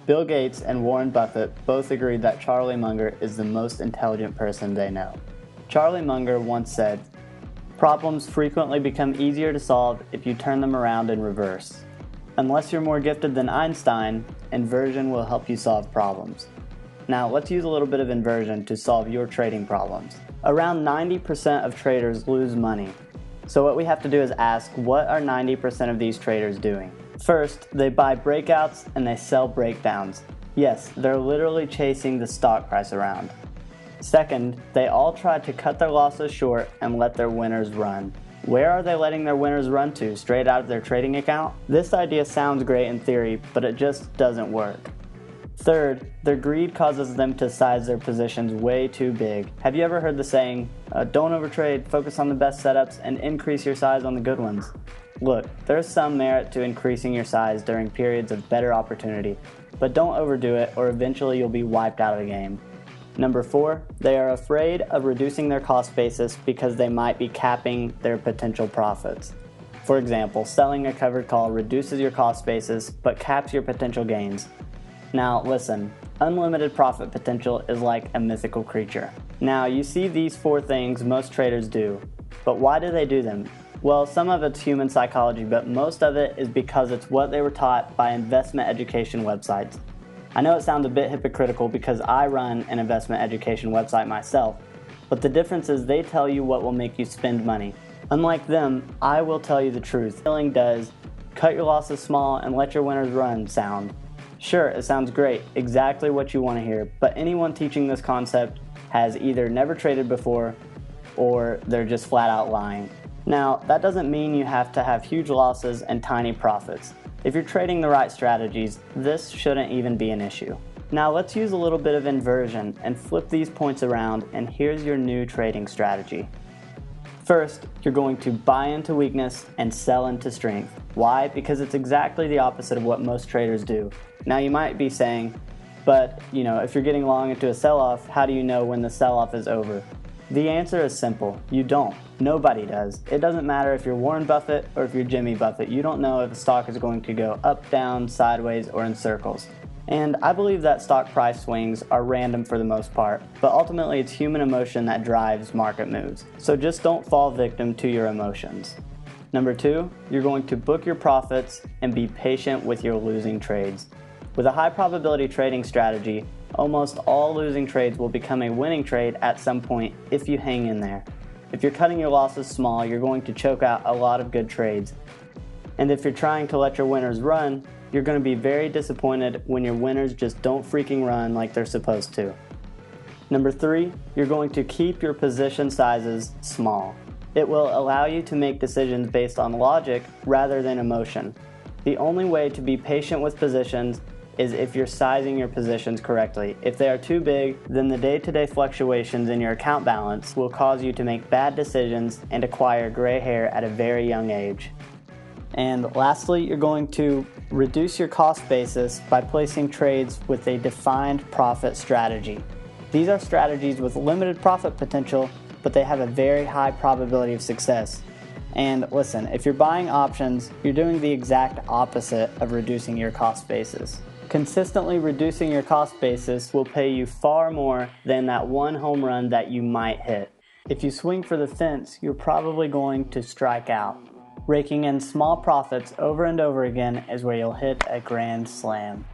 Bill Gates and Warren Buffett both agreed that Charlie Munger is the most intelligent person they know. Charlie Munger once said, "Problems frequently become easier to solve if you turn them around in reverse. Unless you're more gifted than Einstein, inversion will help you solve problems." Now let's use a little bit of inversion to solve your trading problems. Around 90% of traders lose money. So what we have to do is ask, what are 90% of these traders doing? First, they buy breakouts and they sell breakdowns. Yes, they're literally chasing the stock price around. Second, they all try to cut their losses short and let their winners run. Where are they letting their winners run to? Straight out of their trading account? This idea sounds great in theory, but it just doesn't work. Third, their greed causes them to size their positions way too big. Have you ever heard the saying, don't overtrade, focus on the best setups, and increase your size on the good ones? Look, there's some merit to increasing your size during periods of better opportunity, but don't overdo it or eventually you'll be wiped out of the game. Number 4, they are afraid of reducing their cost basis because they might be capping their potential profits. For example, selling a covered call reduces your cost basis but caps your potential gains. Now listen, unlimited profit potential is like a mythical creature. Now you see these 4 things most traders do, but why do they do them? Well, some of it's human psychology, but most of it is because it's what they were taught by investment education websites. I know it sounds a bit hypocritical because I run an investment education website myself, but the difference is they tell you what will make you spend money. Unlike them, I will tell you the truth. Feeling does cut your losses small and let your winners run sound. Sure, it sounds great, exactly what you want to hear, but anyone teaching this concept has either never traded before or they're just flat out lying. Now, that doesn't mean you have to have huge losses and tiny profits. If you're trading the right strategies, this shouldn't even be an issue. Now let's use a little bit of inversion and flip these points around, and here's your new trading strategy. First, you're going to buy into weakness and sell into strength. Why? Because it's exactly the opposite of what most traders do. Now you might be saying, but if you're getting long into a sell-off, how do you know when the sell-off is over? The answer is simple. You don't. Nobody does. It doesn't matter if you're Warren Buffett or if you're Jimmy Buffett. You don't know if a stock is going to go up, down, sideways, or in circles. And I believe that stock price swings are random for the most part, but ultimately it's human emotion that drives market moves. So just don't fall victim to your emotions. Number 2, you're going to book your profits and be patient with your losing trades. With a high probability trading strategy, almost all losing trades will become a winning trade at some point if you hang in there. If you're cutting your losses small, you're going to choke out a lot of good trades. And if you're trying to let your winners run, you're going to be very disappointed when your winners just don't freaking run like they're supposed to. Number 3, you're going to keep your position sizes small. It will allow you to make decisions based on logic rather than emotion. The only way to be patient with positions is if you're sizing your positions correctly. If they are too big, then the day-to-day fluctuations in your account balance will cause you to make bad decisions and acquire gray hair at a very young age. And lastly, you're going to reduce your cost basis by placing trades with a defined profit strategy. These are strategies with limited profit potential, but they have a very high probability of success. And listen, if you're buying options, you're doing the exact opposite of reducing your cost basis. Consistently reducing your cost basis will pay you far more than that one home run that you might hit. If you swing for the fence, you're probably going to strike out. Raking in small profits over and over again is where you'll hit a grand slam.